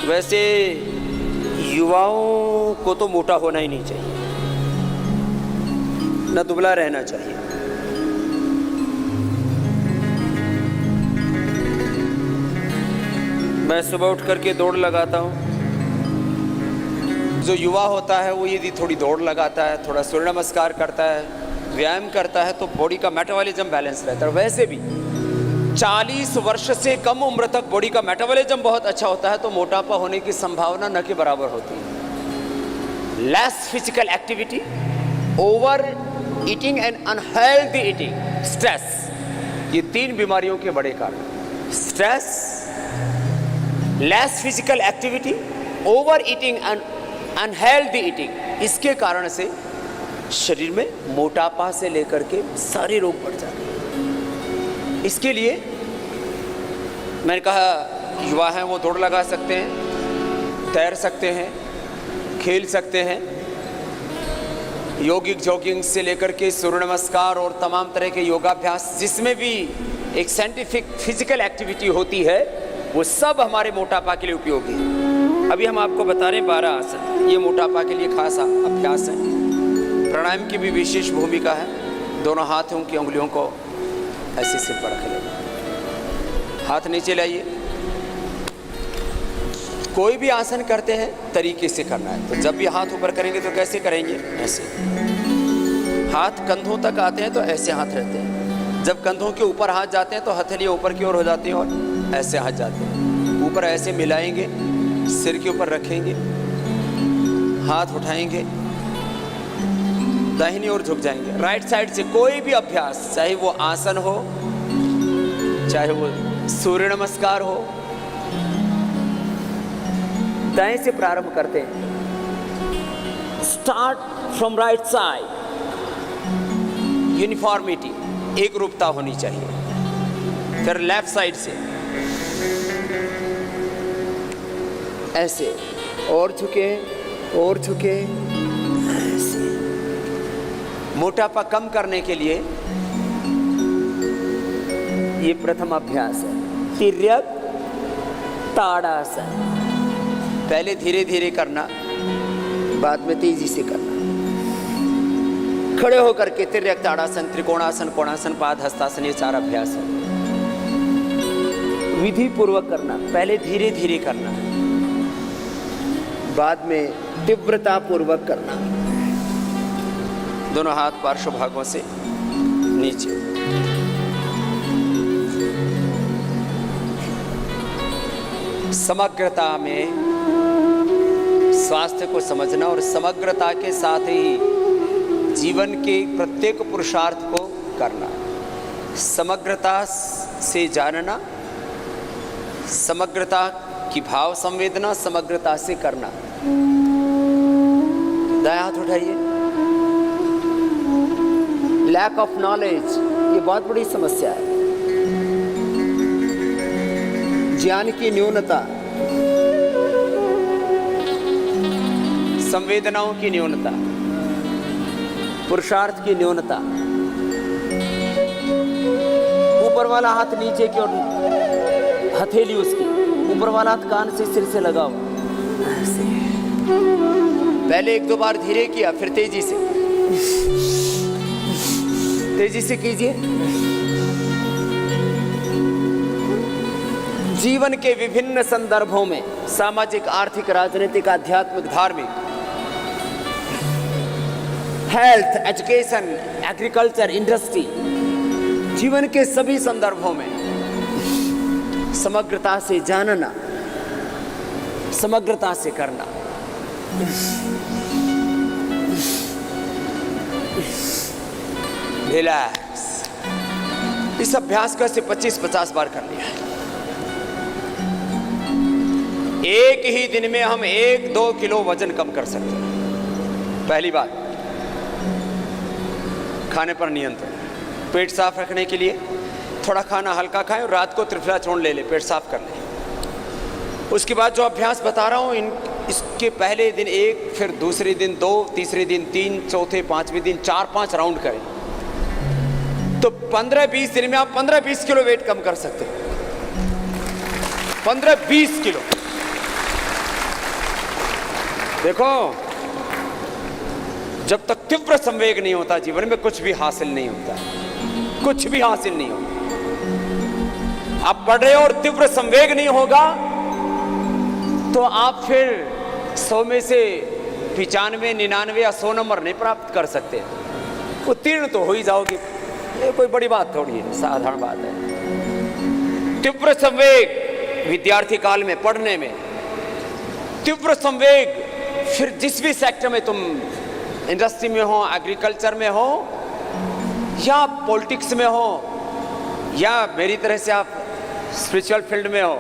वैसे युवाओं को तो मोटा होना ही नहीं चाहिए, न दुबला रहना चाहिए। मैं सुबह उठ करके दौड़ लगाता हूँ। जो युवा होता है वो यदि थोड़ी दौड़ लगाता है, थोड़ा सूर्य नमस्कार करता है, व्यायाम करता है, तो बॉडी का मेटाबॉलिज्म बैलेंस रहता है। वैसे भी 40 वर्ष से कम उम्र तक बॉडी का मेटाबॉलिज्म बहुत अच्छा होता है, तो मोटापा होने की संभावना न के बराबर होती है। Less physical activity, over eating and unhealthy eating, stress, ये 3 बीमारियों के बड़े कारण। Stress, less physical activity, over eating and unhealthy eating, इसके कारण से शरीर में मोटापा से लेकर के सारे रोग बढ़ जाते हैं। इसके लिए मैंने कहा युवा हैं वो दौड़ लगा सकते हैं, तैर सकते हैं, खेल सकते हैं, योगिक जॉगिंग से लेकर के सूर्य नमस्कार और तमाम तरह के योगाभ्यास, जिसमें भी एक साइंटिफिक फिजिकल एक्टिविटी होती है, वो सब हमारे मोटापा के लिए उपयोगी है। अभी हम आपको बता रहे हैं 12 आसन, ये मोटापा के लिए खास अभ्यास है। प्राणायाम की भी विशेष भूमिका है। दोनों हाथों की उंगलियों को ऐसे सिर पर रख लें, हाथ नीचे लाइए। कोई भी आसन करते हैं तरीके से करना है। तो जब भी हाथ ऊपर करेंगे तो कैसे करेंगे? ऐसे। हाथ कंधों तक आते हैं तो ऐसे हाथ रहते हैं। जब कंधों के ऊपर हाथ जाते हैं तो हथेलियाँ ऊपर की ओर हो जाती हैं और ऐसे हाथ जाते हैं। ऊपर ऐसे मिलाएंगे, सिर के ऊपर रखेंगे, हाथ उठाएंगे, दाहिनी ओर झुक जाएंगे। राइट साइड से कोई भी अभ्यास, चाहे वो आसन हो, चाहे वो सूर्य नमस्कार हो, दाएं से प्रारंभ करते हैं। Start from right side, uniformity, एक रूपता होनी चाहिए। फिर लेफ्ट साइड से ऐसे, और झुके और झुके, ऐसे। मोटापा कम करने के लिए ये प्रथम अभ्यास है, तिर्यक ताड़ासन। पहले धीरे धीरे करना, बाद में तेजी से करना। खड़े होकर के तिर्यक ताड़ासन, त्रिकोणासन, कोणासन, पाद हस्तासन, ये 4 अभ्यास है। विधि पूर्वक करना, पहले धीरे धीरे करना, बाद में तीव्रता पूर्वक करना। दोनों हाथ पार्श्व भागों से नीचे। समग्रता में स्वास्थ्य को समझना और समग्रता के साथ ही जीवन के प्रत्येक पुरुषार्थ को करना। समग्रता से जानना, समग्रता की भाव संवेदना, समग्रता से करना। दायां हाथ उठाइए। लैक ऑफ नॉलेज, ये बहुत बड़ी समस्या है। ज्ञान की न्यूनता, संवेदनाओं की न्यूनता, पुरुषार्थ की न्यूनता। ऊपर वाला हाथ नीचे की ओर, हथेली उसकी, ऊपर वाला हाथ कान से सिर से लगाओ। पहले 1-2 बार धीरे किया, फिर तेजी से कीजिए। जीवन के विभिन्न संदर्भों में, सामाजिक, आर्थिक, राजनीतिक, आध्यात्मिक, धार्मिक, हेल्थ, एजुकेशन, एग्रीकल्चर, इंडस्ट्री, जीवन के सभी संदर्भों में समग्रता से जानना, समग्रता से करना। रिलैक्स। इस अभ्यास को ऐसे 25-50 बार कर लिया है। एक ही दिन में हम 1-2 किलो वजन कम कर सकते हैं। पहली बात, खाने पर नियंत्रण। पेट साफ रखने के लिए थोड़ा खाना हल्का खाएं और रात को त्रिफला चूर्ण ले पेट साफ कर लें। उसके बाद जो अभ्यास बता रहा हूँ, इसके पहले दिन 1, फिर दूसरे दिन 2, तीसरे दिन 3, चौथे 5वें दिन 4-5 राउंड करें, तो 15-20 दिन में आप 15-20 किलो वेट कम कर सकते हैं। 15-20 किलो। देखो, जब तक तीव्र संवेग नहीं होता जीवन में कुछ भी हासिल नहीं होता, कुछ भी हासिल नहीं होता। आप पढ़ रहे हो और तीव्र संवेग नहीं होगा तो आप फिर 100 में से 95, 99 या 100 नंबर नहीं प्राप्त कर सकते। उत्तीर्ण तो हो ही जाओगे, ये कोई बड़ी बात थोड़ी है, साधारण बात है। तीव्र संवेग विद्यार्थी काल में पढ़ने में, तीव्र संवेग फिर जिस भी सेक्टर में तुम इंडस्ट्री में हो, एग्रीकल्चर में हो या पॉलिटिक्स में हो या मेरी तरह से आप स्पिरिचुअल फील्ड में हो,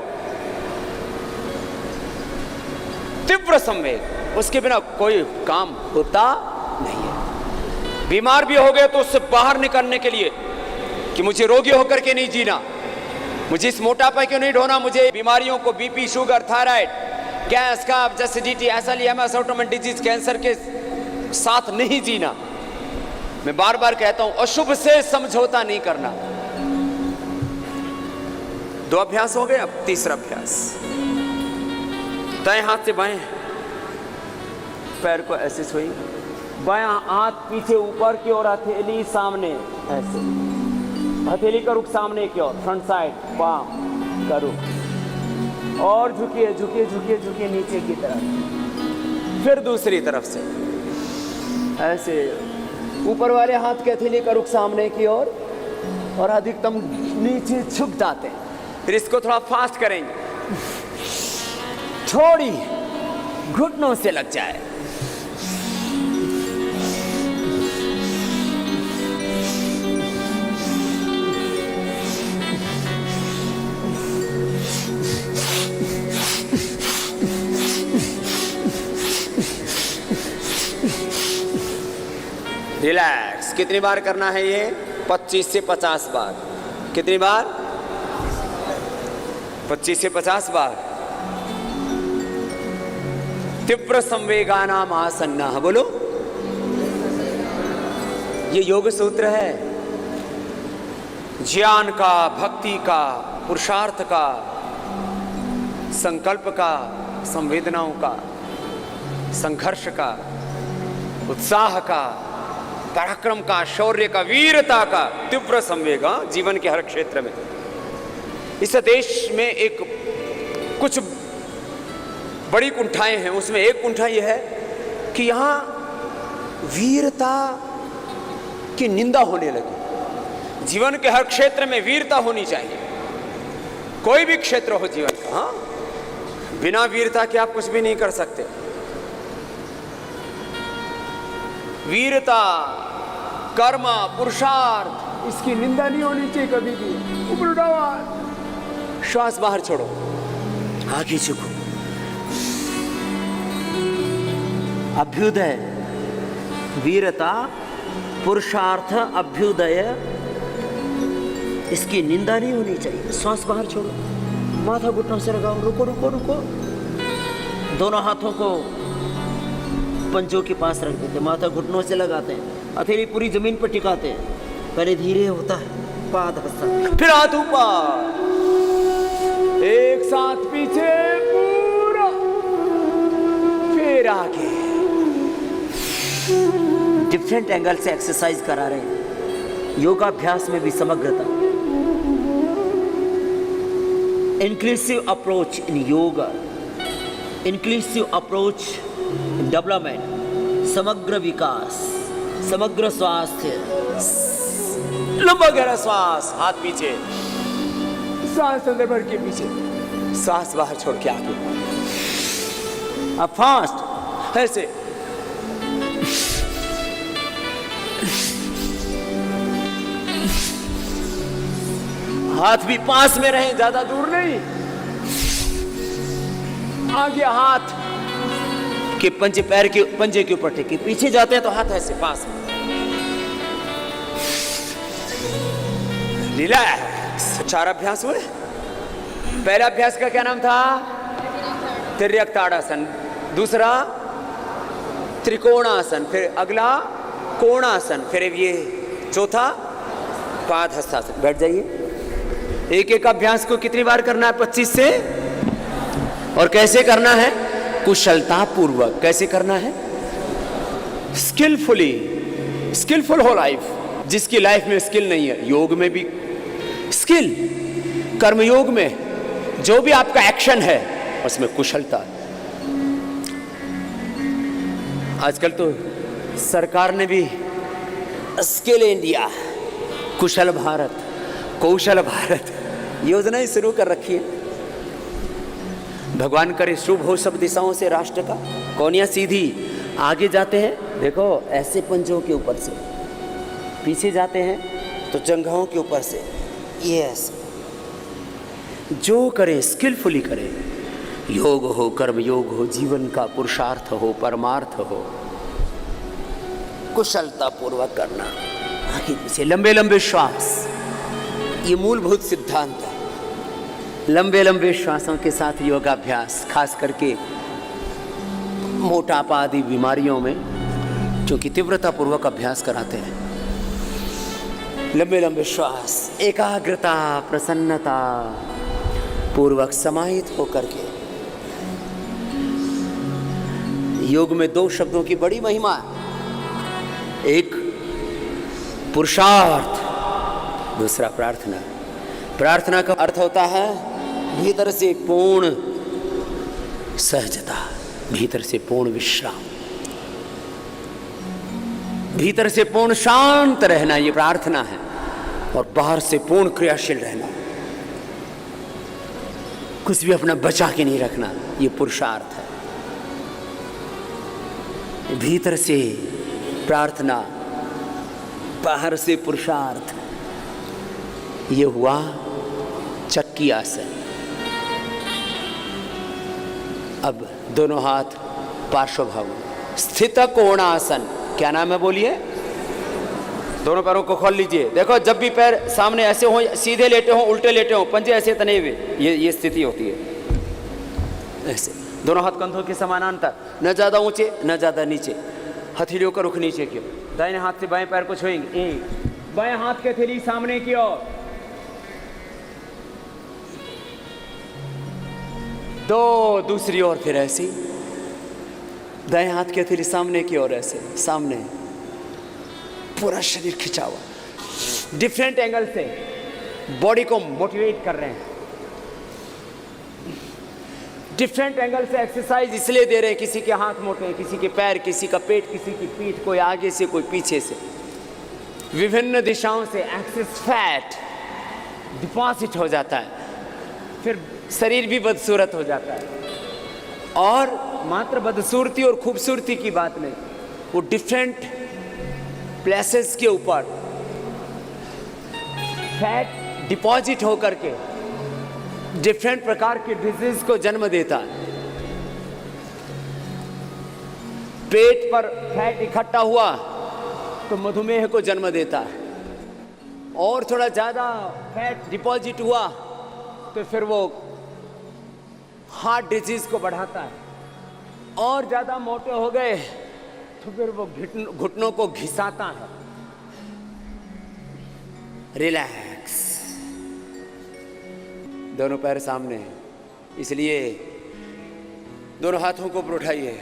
तीव्र संवेग, उसके बिना कोई काम होता नहीं है। बीमार भी हो गए तो उससे बाहर निकलने के लिए कि मुझे रोगी होकर के नहीं जीना, मुझे इस मोटापा क्यों नहीं ढोना, मुझे बीमारियों को बीपी, शुगर, थायराइड, गैस, कफ, एसिडिटी, एसएलईएमएस, ऑटोइम्यून डिजीज, कैंसर के साथ नहीं जीना। मैं बार बार कहता हूं, अशुभ से समझौता नहीं करना। 2 अभ्यास हो गए, अब तीसरा अभ्यास। दाएं हाथ से बाएं पैर को ऐसे सोई, बायां हाथ पीछे ऊपर की ओर, हथेली सामने ऐसे, हथेली का रुख सामने की ओर, फ्रंट साइड, पाम का रुख, और झुकिए झुकिए झुकिए झुकिए नीचे की तरफ। फिर दूसरी तरफ से ऐसे, ऊपर वाले हाथ के हथेली का रुख सामने की ओर और अधिकतम नीचे झुक जाते हैं। फिर इसको थोड़ा फास्ट करेंगे, थोड़ी घुटनों से लग जाए। रिलैक्स। कितनी बार करना है ये? 25 से 50 बार। कितनी बार? 25 से 50 बार। तीव्र संवेगानाम आसन्ना, बोलो। ये योग सूत्र है, ज्ञान का, भक्ति का, पुरुषार्थ का, संकल्प का, संवेदनाओं का, संघर्ष का, उत्साह का, पराक्रम का, शौर्य का, वीरता का तीव्र संवेग जीवन के हर क्षेत्र में। इस देश में एक कुछ बड़ी कुंठाएं हैं, उसमें एक कुंठा यह है कि यहां वीरता की निंदा होने लगी। जीवन के हर क्षेत्र में वीरता होनी चाहिए, कोई भी क्षेत्र हो जीवन का। हाँ, बिना वीरता के आप कुछ भी नहीं कर सकते। वीरता, कर्म, पुरुषार्थ, इसकी निंदा नहीं होनी चाहिए कभी भी। ऊपर उठाओ, श्वास बाहर छोड़ो, आगे झुको। अभ्युदय, वीरता, पुरुषार्थ, अभ्युदय, इसकी निंदा नहीं होनी चाहिए। श्वास बाहर छोड़ो, माथा घुटनों से लगाओ, रुको रुको रुको। दोनों हाथों को पंजों के पास रख देते, माथा घुटनों से लगाते हैं, हथेली पूरी जमीन पर टिकाते हैं। पहले धीरे होता है, पाद हस्ता, फिर हाथ ऊपर, एक साथ पीछे पूरा, फिर आगे। डिफरेंट एंगल से एक्सरसाइज करा रहे हैं। योगाभ्यास में भी समग्रता, inclusive approach in yoga, inclusive approach in development, समग्र विकास, समग्र स्वास्थ्य। लंबा गहरा श्वास, हाथ पीछे, सांस अंदर भर के पीछे, सांस बाहर छोड़ के आगे। अब फास्ट ऐसे, हाथ भी पास में रहे, ज्यादा दूर नहीं। आगे हाथ के पंजे, पैर के पंजे के ऊपर टेके, पीछे जाते हैं तो हाथ ऐसे पास में। रिलैक्स। 4 अभ्यास हुए। पहला अभ्यास का क्या नाम था? तिर्यक ताड़ासन। दूसरा त्रिकोणासन, फिर अगला कोणासन, फिर ये चौथा पाद हस्तासन। बैठ जाइए। एक एक अभ्यास को कितनी बार करना है? 25 से। और कैसे करना है? कुशलता पूर्वक। कैसे करना है? स्किलफुली, स्किलफुल हो लाइफ। जिसकी लाइफ में स्किल नहीं है, योग में भी स्किल, कर्मयोग में जो भी आपका एक्शन है उसमें कुशलता। आजकल तो सरकार ने भी स्किल इंडिया, कुशल भारत, कौशल भारत योजनाएं शुरू कर रखी है। भगवान करे शुभ हो सब दिशाओं से राष्ट्र का। कौनियां सीधी आगे जाते हैं, देखो ऐसे पंजों के ऊपर से, पीछे जाते हैं तो जंघों के ऊपर से, ये ऐसे। जो करें स्किलफुली करें, योग हो, कर्म योग हो, जीवन का पुरुषार्थ हो, परमार्थ हो, कुशलता पूर्वक करना। आगे पीछे लंबे लंबे श्वास, ये मूलभूत सिद्धांत है। लंबे लंबे श्वासों के साथ योगाभ्यास, खास करके मोटापा आदि बीमारियों में, क्योंकि तीव्रता पूर्वक अभ्यास कराते हैं। लंबे लंबे श्वास, एकाग्रता, प्रसन्नता पूर्वक समाहित होकर के। योग में दो शब्दों की बड़ी महिमा है, एक पुरुषार्थ, दूसरा प्रार्थना। प्रार्थना का अर्थ होता है भीतर से पूर्ण सहजता, भीतर से पूर्ण विश्राम, भीतर से पूर्ण शांत रहना, ये प्रार्थना है। और बाहर से पूर्ण क्रियाशील रहना, कुछ भी अपना बचा के नहीं रखना, ये पुरुषार्थ है। भीतर से प्रार्थना, बाहर से पुरुषार्थ, ये हुआ चक्की आसन। अब दोनों हाथ पार्श्वभाव, स्थित कोणासन। क्या नाम है बोलिए? दोनों पैरों को खोल लीजिए। देखो जब भी पैर सामने ऐसे हो, सीधे लेटे हो, उल्टे लेटे हो, पंजे ऐसे तने हुए, ये स्थिति होती है। ऐसे दोनों हाथ कंधों के समानांतर, न ज्यादा ऊंचे न ज्यादा नीचे। हथेलियों का रुख नीचे की ओर। दाहिने हाथ से बाएं पैर को छुएंगे, एक, बाएं हाथ की हथेली सामने की ओर, दो, दूसरी ओर फिर ऐसी, दाएं हाथ की हथेली सामने की ओर, ऐसे सामने, पूरा शरीर खिंचा हुआ। डिफरेंट एंगल से बॉडी को मोटिवेट कर रहे हैं। डिफरेंट एंगल से एक्सरसाइज इसलिए दे रहे हैं, किसी के हाथ मोटे हैं, किसी के पैर, किसी का पेट, किसी की पीठ, कोई आगे से कोई पीछे से, विभिन्न दिशाओं से एक्सेस फैट डिपॉजिट हो जाता है, फिर शरीर भी बदसूरत हो जाता है। और मात्र बदसूरती और खूबसूरती की बात नहीं, वो डिफरेंट प्लेसेस के ऊपर फैट डिपॉजिट होकर के डिफरेंट प्रकार के डिजीज को जन्म देता है। पेट पर फैट इकट्ठा हुआ तो मधुमेह को जन्म देता है, और थोड़ा ज्यादा फैट डिपॉजिट हुआ तो फिर वो हार्ट डिजीज को बढ़ाता है, और ज्यादा मोटे हो गए तो फिर वो घुटनों को घिसाता है। रिलैक्स, दोनों पैर सामने, इसलिए दोनों हाथों को उठाइए।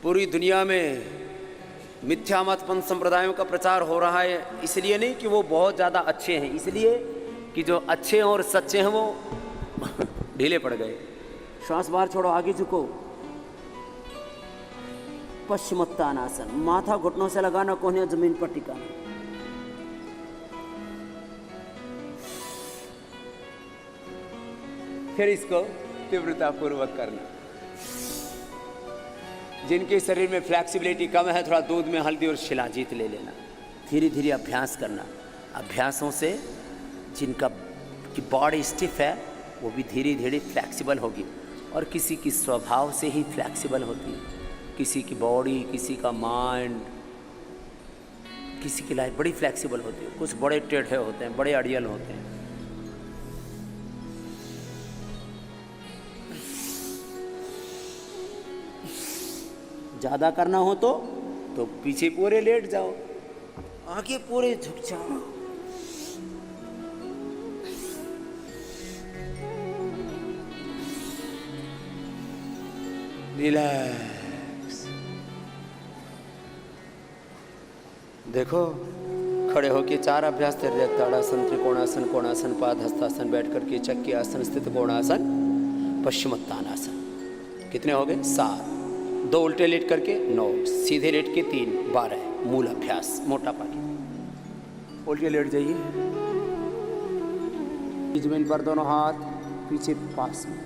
पूरी दुनिया में मिथ्या मतपंथ संप्रदायों का प्रचार हो रहा है, इसलिए नहीं कि वो बहुत ज़्यादा अच्छे हैं, इसलिए कि जो अच्छे हैं और सच्चे हैं वो ढीले पड़ गए। श्वास बाहर छोड़ो, आगे झुको, पश्चिमोत्तानासन, माथा घुटनों से लगाना, कोहनियां जमीन पर टिकाना। फिर इसको तीव्रता पूर्वक करना। जिनके शरीर में फ्लेक्सिबिलिटी कम है, थोड़ा दूध में हल्दी और शिलाजीत ले लेना। धीरे धीरे अभ्यास करना। अभ्यासों से जिनका की बॉडी स्टिफ है वो भी धीरे धीरे फ्लेक्सिबल होगी, और किसी की स्वभाव से ही फ्लेक्सिबल होती है। किसी की बॉडी, किसी का माइंड, किसी की लाइफ बड़ी फ्लेक्सिबल होती है। कुछ बड़े टेढ़े होते हैं, बड़े अड़ियल होते हैं। ज़्यादा करना हो तो पीछे पूरे लेट जाओ, आगे पूरे झुक जाओ। रिलैक्स। देखो, खड़े होके 4 अभ्यास तेरे ताड़ासन, त्रिकोणासन, कोणासन, पाद हस्तासन, बैठ करके चक्की आसन, स्थित कोणासन, पश्चिमोत्तानासन। कितने हो गए? 7। 2 उल्टे लेट करके 9, सीधे लेट के 3, 12। मूल अभ्यास मोटा पाके। उल्टे लेट जाइए, जमीन पर दोनों हाथ पीछे पास में,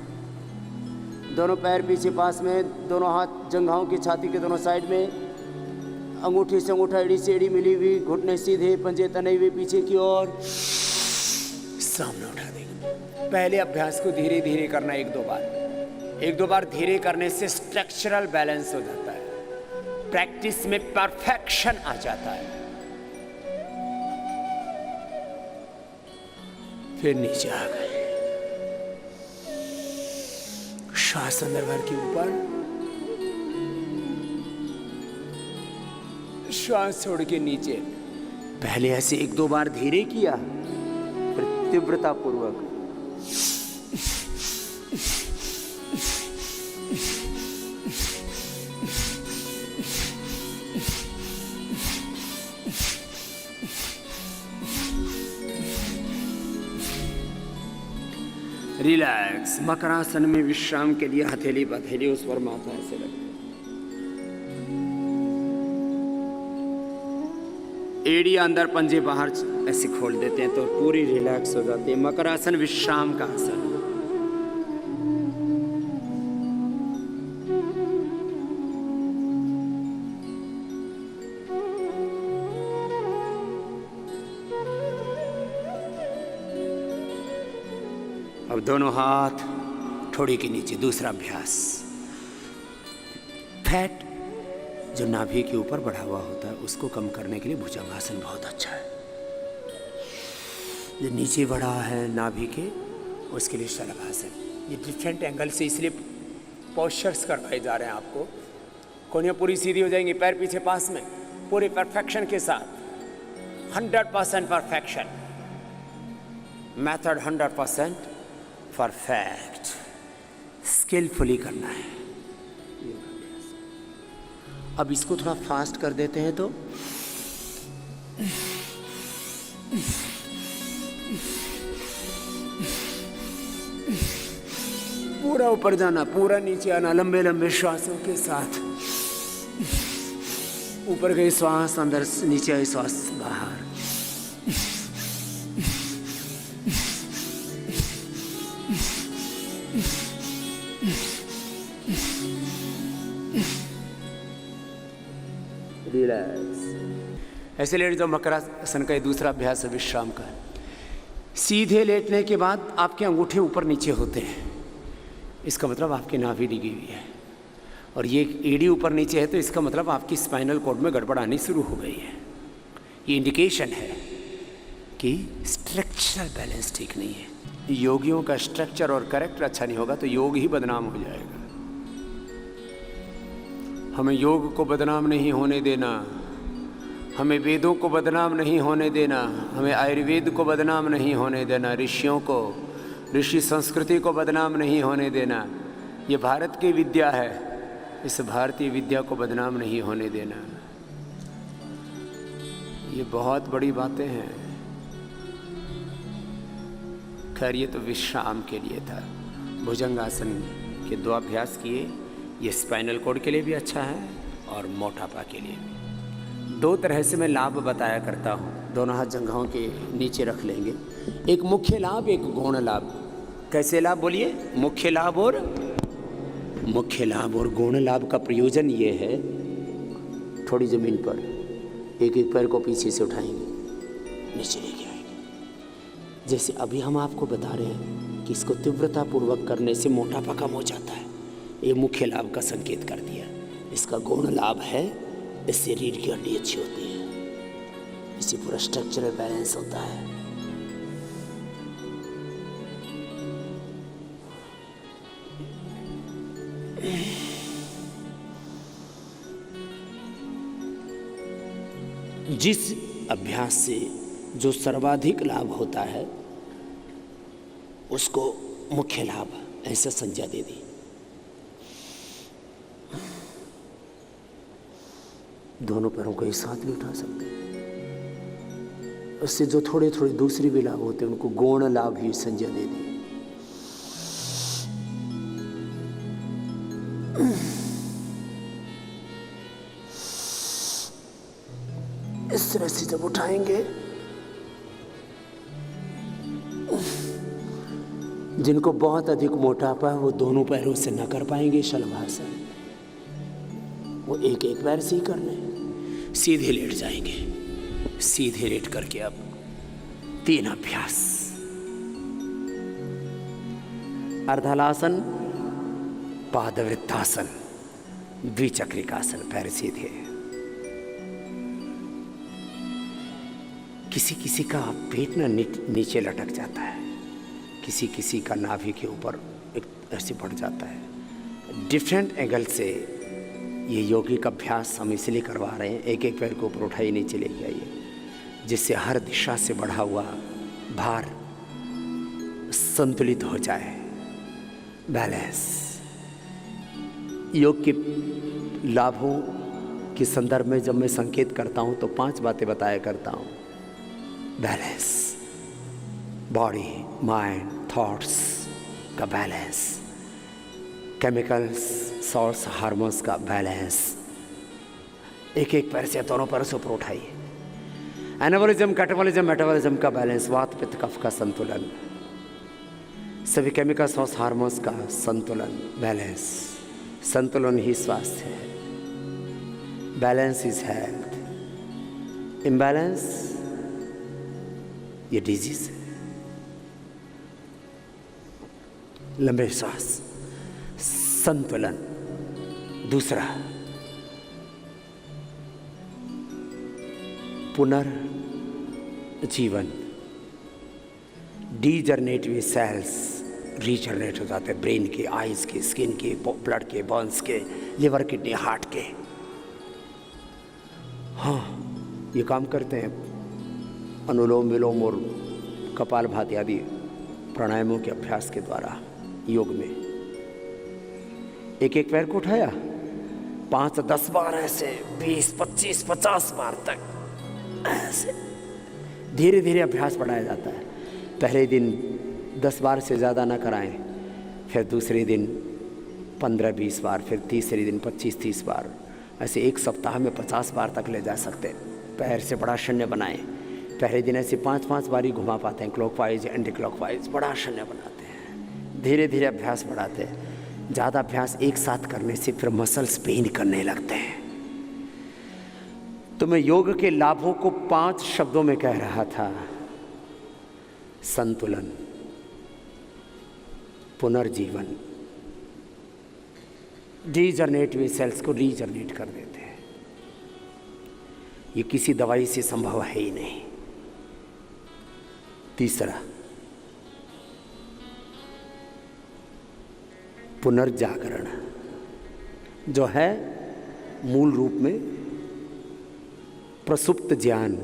दोनों पैर पीछे पास में, दोनों हाथ जंघाओं की छाती के दोनों साइड में, अंगूठी से अंगूठा, एड़ी से एड़ी मिली हुई, घुटने सीधे, पंजे तने हुए पीछे की ओर, सामने उठा देंगे। पहले अभ्यास को धीरे धीरे करना, 1-2 बार। 1-2 बार धीरे करने से स्ट्रक्चरल बैलेंस हो जाता है, प्रैक्टिस में परफेक्शन आ जाता है। फिर नीचे आ गए, श्वास अंदर भर के ऊपर, श्वास छोड़ के नीचे। पहले ऐसे 1-2 बार धीरे किया, फिर तीव्रता पूर्वक। रिलैक्स। मकरासन में विश्राम के लिए हथेली बथेली उस पर माथा ऐसे लगती है, एड़ी अंदर, पंजे बाहर ऐसे खोल देते हैं तो पूरी रिलैक्स हो जाती है। मकरासन विश्राम का आसन। अब दोनों हाथ ठोड़ी के नीचे। दूसरा अभ्यास, फैट जो नाभि के ऊपर बढ़ा हुआ होता है उसको कम करने के लिए भुजंगासन बहुत अच्छा है। जो नीचे बढ़ा है नाभि के, उसके लिए शलभासन। ये डिफरेंट एंगल से इसलिए पोस्चर्स करवाए जा रहे हैं आपको। कोनियाँ पूरी सीधी हो जाएंगी, पैर पीछे पास में, पूरे परफेक्शन के साथ। 100% परफेक्शन, मेथड 100% परफेक्ट, स्किलफुली करना है। अब इसको थोड़ा फास्ट कर देते हैं तो पूरा ऊपर जाना, पूरा नीचे आना, लंबे लंबे श्वासों के साथ। ऊपर गई श्वास अंदर, नीचे आई श्वास बाहर। रिलैक्स। ऐसे लेट जाओ। मकरासन का दूसरा अभ्यास है विश्राम का। सीधे लेटने के बाद आपके अंगूठे ऊपर नीचे होते हैं, इसका मतलब आपकी नाभि डिगी हुई है। और ये एड़ी ऊपर नीचे है तो इसका मतलब आपकी स्पाइनल कॉर्ड में गड़बड़ आनी शुरू हो गई है। ये इंडिकेशन है कि स्ट्रक्चरल बैलेंस ठीक नहीं है। योगियों का स्ट्रक्चर और कैरेक्टर अच्छा नहीं होगा तो योग ही बदनाम हो जाएगा। हमें योग को बदनाम नहीं होने देना, हमें वेदों को बदनाम नहीं होने देना, हमें आयुर्वेद को बदनाम नहीं होने देना, ऋषियों को, ऋषि संस्कृति को बदनाम नहीं होने देना। ये भारत की विद्या है, इस भारतीय विद्या को बदनाम नहीं होने देना। ये बहुत बड़ी बातें हैं। खैर ये तो विश्राम के लिए था। भुजंगासन के 2 अभ्यास किए। ये स्पाइनल कॉर्ड के लिए भी अच्छा है और मोटापा के लिए भी। 2 तरह से मैं लाभ बताया करता हूँ। दोनों हाथ जंघाओं के नीचे रख लेंगे। एक मुख्य लाभ, एक गौण लाभ। कैसे लाभ बोलिए? मुख्य लाभ और गौण लाभ का प्रयोजन ये है, थोड़ी जमीन पर एक एक पैर को पीछे से उठाएंगे, नीचे लेके आएंगे। जैसे अभी हम आपको बता रहे हैं कि इसको तीव्रता पूर्वक करने से मोटापा कम हो जाता है। ये मुख्य लाभ का संकेत कर दिया। इसका गौण लाभ है, इससे रीढ़ की हड्डी अच्छी होती है, इससे पूरा स्ट्रक्चरल बैलेंस होता है। जिस अभ्यास से जो सर्वाधिक लाभ होता है उसको मुख्य लाभ ऐसा संज्ञा दे दी। दोनों पैरों को एक साथ भी उठा सकते हैं। उससे जो थोड़े थोड़े दूसरे भी लाभ होते हैं उनको गौण लाभ ही संज्ञा दे दी। इस तरह से जब उठाएंगे, जिनको बहुत अधिक मोटापा है वो दोनों पैरों से न कर पाएंगे शलभासन, वो एक एक पैर से ही कर लें। सीधे लेट जाएंगे, सीधे लेट करके अब 3 अभ्यास। अर्धलासन, पादवृत्तासन, द्विचक्रिकासन, पैर सीधे। किसी किसी का पेट ना नीचे लटक जाता है, किसी किसी का नाभि के ऊपर एक ऐसे बढ़ जाता है। डिफरेंट एंगल से ये यौगिक अभ्यास हम इसलिए करवा रहे हैं, एक एक पैर को ऊपर उठाइए, नीचे लेके आइए, जिससे हर दिशा से बढ़ा हुआ भार संतुलित हो जाए, बैलेंस। योग के लाभों के संदर्भ में जब मैं संकेत करता हूँ तो 5 बातें बताया करता हूँ। बैलेंस, बॉडी, माइंड, थॉट्स का बैलेंस, केमिकल्स, सॉल्ट्स, हार्मोन्स का बैलेंस। एक एक पैर से, दोनों पैर से ऊपर उठाइए। एनाबॉलिज्म, कैटाबॉलिज्म, मेटाबॉलिज्म का बैलेंस, वात पित्त कफ का संतुलन, सभी केमिकल सॉल्ट्स, हार्मोन्स का संतुलन, बैलेंस। संतुलन ही स्वास्थ्य है। बैलेंस इज हेल्थ, इम्बैलेंस ये डिजीज है। लंबे श्वास, संतुलन। दूसरा, पुनर्जीवन, डीजनरेटिव सेल्स रीजनरेट हो जाते हैं, ब्रेन के, आइज के, स्किन के, ब्लड के, बोन्स के, लिवर, किडनी, हार्ट के। हाँ, ये काम करते हैं अनुलोम विलोम और कपालभाति आदि प्राणायामों के अभ्यास के द्वारा योग में। एक एक पैर को उठाया, 5-10 बार ऐसे, 20, 25, 50 बार तक ऐसे धीरे धीरे अभ्यास बढ़ाया जाता है। पहले दिन 10 बार से ज़्यादा ना कराएं, फिर दूसरे दिन 15-20 बार, फिर तीसरे दिन 25-30 बार, ऐसे एक सप्ताह में 50 बार तक ले जा सकते हैं। पैर से बड़ा शून्य बनाएं। पहले दिन ऐसे 5-5 बार ही घुमा पाते हैं, क्लॉकवाइज, एंटी क्लॉकवाइज, बड़ा शून्य बनाते हैं। धीरे धीरे अभ्यास बढ़ाते हैं। ज़्यादा अभ्यास एक साथ करने से फिर मसल्स पेन करने लगते हैं। तो मैं योग के लाभों को 5 शब्दों में कह रहा था। संतुलन, पुनर्जीवन, डीजनरेटिव सेल्स को रीजनरेट कर देते हैं। ये किसी दवाई से संभव है ही नहीं। तीसरा, पुनर्जागरण, जो है मूल रूप में प्रसुप्त ज्ञान,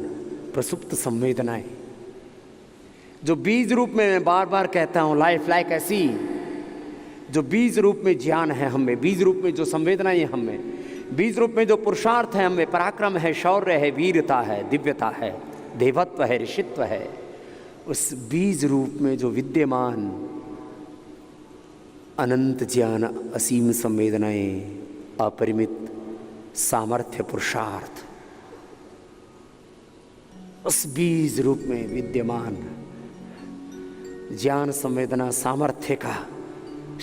प्रसुप्त संवेदनाएं, जो बीज रूप में मैं बार बार कहता हूं, लाइफ लाइक ऐसी, जो बीज रूप में ज्ञान है हम में, बीज रूप में जो संवेदनाएं हैं हम में, बीज रूप में जो पुरुषार्थ है हम में, पराक्रम है, शौर्य है, वीरता है, दिव्यता है, देवत्व है, ऋषित्व है, उस बीज रूप में जो विद्यमान अनंत ज्ञान, असीम संवेदनाएं, अपरिमित सामर्थ्य, पुरुषार्थ, उस बीज रूप में विद्यमान ज्ञान, संवेदना, सामर्थ्य का,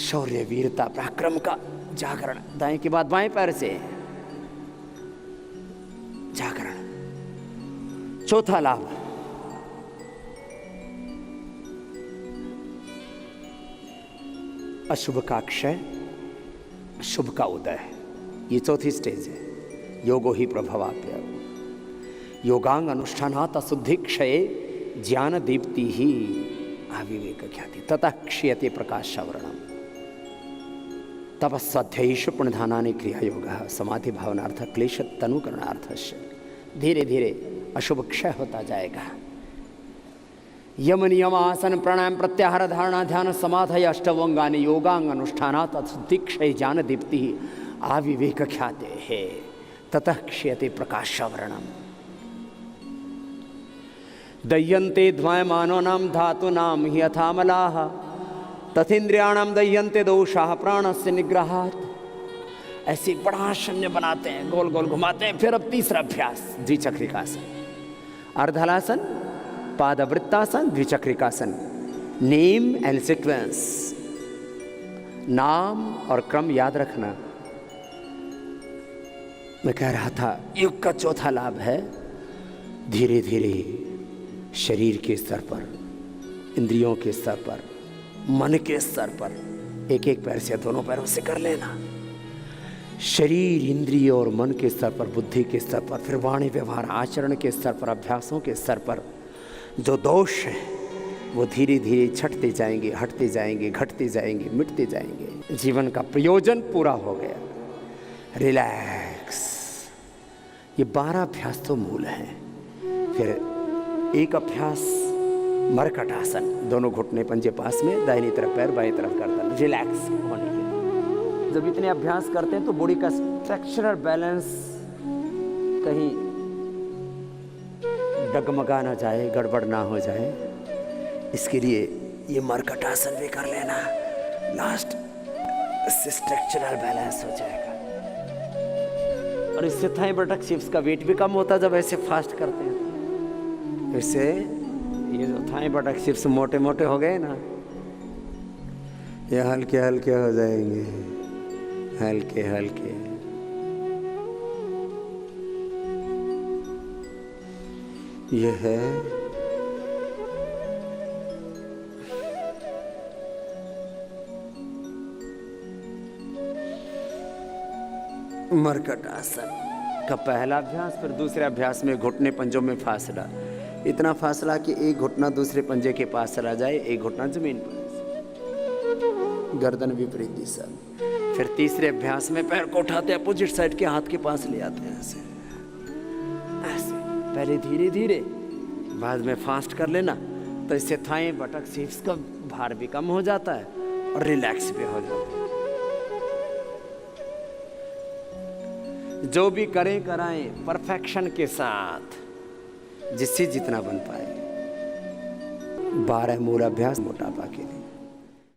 शौर्य, वीरता, पराक्रम का जागरण। दाएं के बाद बाएं पैर से जागरण। चौथा लाभ, अशुभ का क्षय, शुभ का उदय। ये चौथी स्टेज है। योगो ही प्रभवाप्य, योगांग अनुष्ठानात् अशुद्धि क्षये ज्ञान दीप्ति ही आविवेक ख्याति ततः क्षीयते प्रकाशावरणम। तपस्वाध्यायेषु पुण्यधानानि क्रिया योगः समाधि भावनार्थ क्लेश तनुकरणार्थस्य। धीरे धीरे अशुभ क्षय होता जाएगा। यम नियम आसन प्राणायाम प्रत्याहार धारणा ध्यान समाधि अष्टवंगानि योगांग अनुष्ठानात् अशुद्धि क्षय ज्ञान दीप्ति आविवेक ख्याते है ततः क्षयते प्रकाशावरणम। दह्यन्ते ध्वायमानानां धातूनां हि यथामलाः तथेन्द्रियाणां दह्यन्ते दोषाः प्राणस्य निग्रहात्। ऐसे बड़ा शून्य बनाते हैं, गोल गोल घुमाते हैं। फिर अब तीसरा अभ्यास द्विचक्रिकासन, अर्धहलासन, पादवृत्तासन, द्विचक्रिकासन। नेम एंड सीक्वेंस, नाम और क्रम याद रखना। मैं कह रहा था योग का चौथा लाभ है धीरे धीरे शरीर के स्तर पर, इंद्रियों के स्तर पर, मन के स्तर पर, एक एक पैर से दोनों पैरों से कर लेना। शरीर, इंद्रिय और मन के स्तर पर, बुद्धि के स्तर पर, फिर वाणी, व्यवहार, आचरण के स्तर पर, अभ्यासों के स्तर पर जो दोष हैं वो धीरे धीरे छटते जाएंगे, हटते जाएंगे, घटते जाएंगे, मिटते जाएंगे। जीवन का प्रयोजन पूरा हो गया। रिलैक्स। ये 12 अभ्यास तो मूल हैं। फिर एक अभ्यास मरकट आसन, दोनों घुटने पंजे पास में, दाहिनी तरफ पैर, बाईं तरफ गर्दन, रिलैक्स होने के। जब इतने अभ्यास करते हैं तो बॉडी का स्ट्रक्चरल बैलेंस कहीं डगमगा ना जाए, गड़बड़ ना हो जाए, इसके लिए ये मरकट आसन भी कर लेना। लास्ट इससे स्ट्रक्चरल बैलेंस हो जाएगा और इससे थाई बटक शिप्स का वेट भी कम होता जब ऐसे फास्ट करते हैं। इससे ये जो थाई बटक शिप्स मोटे मोटे हो गए ना, ये हल्के हल्के हो जाएंगे, हल्के हल्के। ये है मरकट आसन का पहला अभ्यास। फिर दूसरे अभ्यास में घुटने पंजों में फासला, इतना फासला कि एक घुटना दूसरे पंजे के पास चला जाए, एक घुटना जमीन पर, गर्दन विपरीत दिशा। फिर तीसरे अभ्यास में पैर को उठाते अपोजिट साइड के हाथ के पास ले आते हैं, ऐसे ऐसे। पहले धीरे धीरे, बाद में फास्ट कर लेना, तो इससे थाई बटक शिप्स का भार भी कम हो जाता है और रिलैक्स भी हो जाता है। जो भी करें कराएं परफेक्शन के साथ, जिससे जितना बन पाए। 12 मूल अभ्यास मोटापा के लिए।